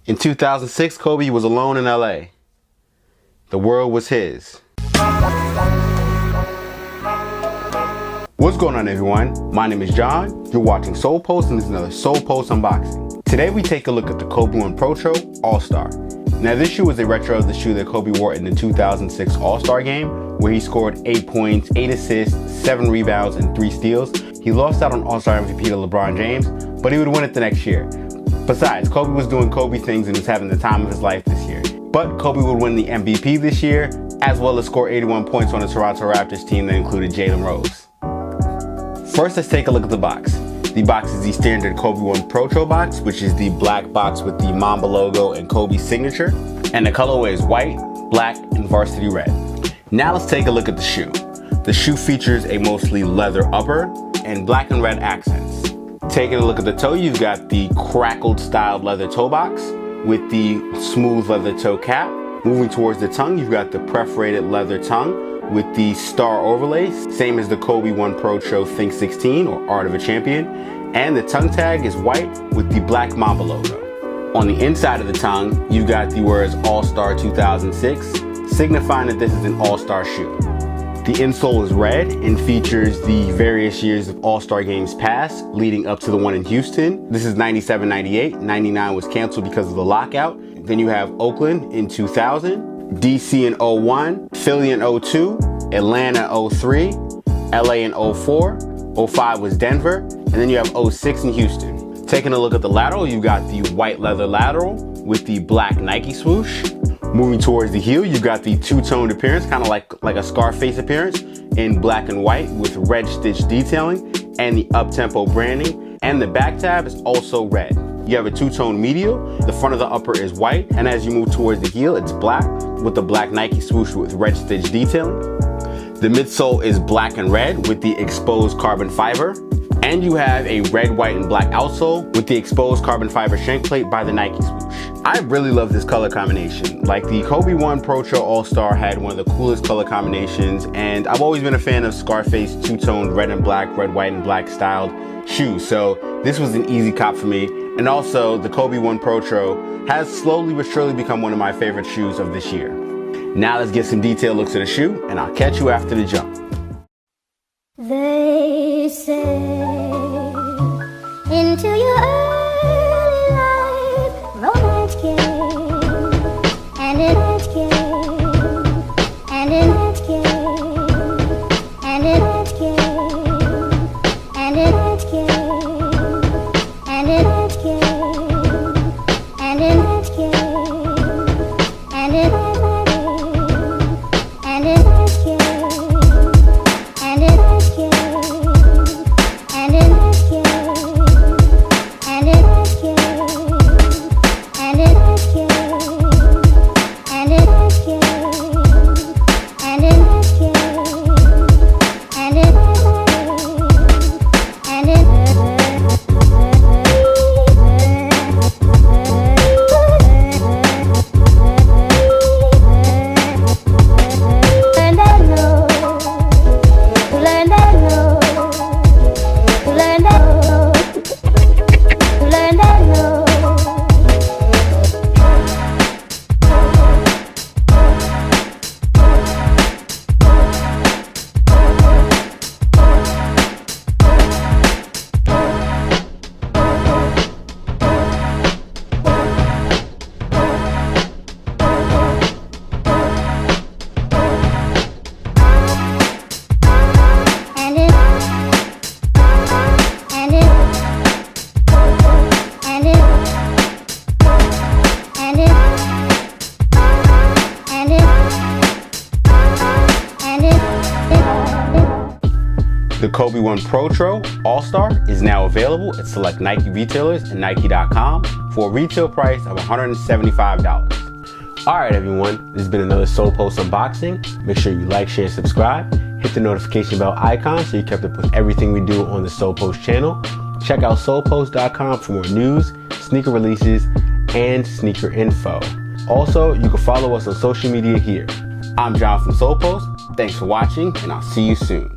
In 2006, Kobe was alone in LA. The world was his. What's going on, everyone? My name is John. You're watching Solepost, and this is another Solepost unboxing. Today we take a look at the Kobe 1 Protro All-Star. Now this shoe is a retro of the shoe that Kobe wore in the 2006 All-Star game, where he scored 8 points, 8 assists, 7 rebounds, and 3 steals. He lost out on All-Star MVP to LeBron James, but he would win it the next year. Besides, Kobe was doing Kobe things and was having the time of his life this year. But Kobe would win the MVP this year, as well as score 81 points on the Toronto Raptors team that included Jalen Rose. First, let's take a look at the box. The box is the standard Kobe 1 Protro box, which is the black box with the Mamba logo and Kobe's signature. And the colorway is white, black, and varsity red. Now let's take a look at the shoe. The shoe features a mostly leather upper and black and red accents. Taking a look at the toe, you've got the crackled styled leather toe box with the smooth leather toe cap. Moving towards the tongue, you've got the perforated leather tongue with the star overlays, same as the Kobe 1 Protro Think 16 or Art of a Champion. And the tongue tag is white with the black Mamba logo. On the inside of the tongue, you've got the words All-Star 2006, signifying that this is an All-Star shoe. The insole is red and features the various years of All-Star games past, leading up to the one in Houston. This is 97-98, 99 was canceled because of the lockout. Then you have Oakland in 2000, DC in 01, Philly in 02, Atlanta 03, LA in 04, 05 was Denver, and then you have 06 in Houston. Taking a look at the lateral, you've got the white leather lateral with the black Nike swoosh. Moving towards the heel, you've got the two-toned appearance, kind of like a Scarface appearance in black and white with red stitch detailing and the up-tempo branding. And the back tab is also red. You have a two-tone medial. The front of the upper is white, and as you move towards the heel, it's black with the black Nike swoosh with red stitch detailing. The midsole is black and red with the exposed carbon fiber. And you have a red, white, and black outsole with the exposed carbon fiber shank plate by the Nike swoosh. I really love this color combination. Like, the Kobe 1 Protro All-Star had one of the coolest color combinations, and I've always been a fan of Scarface two-toned red and black, red, white, and black styled shoes. So this was an easy cop for me. And also, the Kobe 1 Protro has slowly but surely become one of my favorite shoes of this year. Now let's get some detailed looks at the shoe, and I'll catch you after the jump. They say into your early life romance came, and it came, and it came, and it came, and it came, and it came, and it came, and it The Kobe 1 Protro All-Star is now available at select Nike retailers and Nike.com for a retail price of $175. Alright everyone, this has been another Solepost unboxing. Make sure you like, share, subscribe. Hit the notification bell icon so you're kept up with everything we do on the Solepost channel. Check out solepost.com for more news, sneaker releases, and sneaker info. Also, you can follow us on social media here. I'm John from Solepost. Thanks for watching, and I'll see you soon.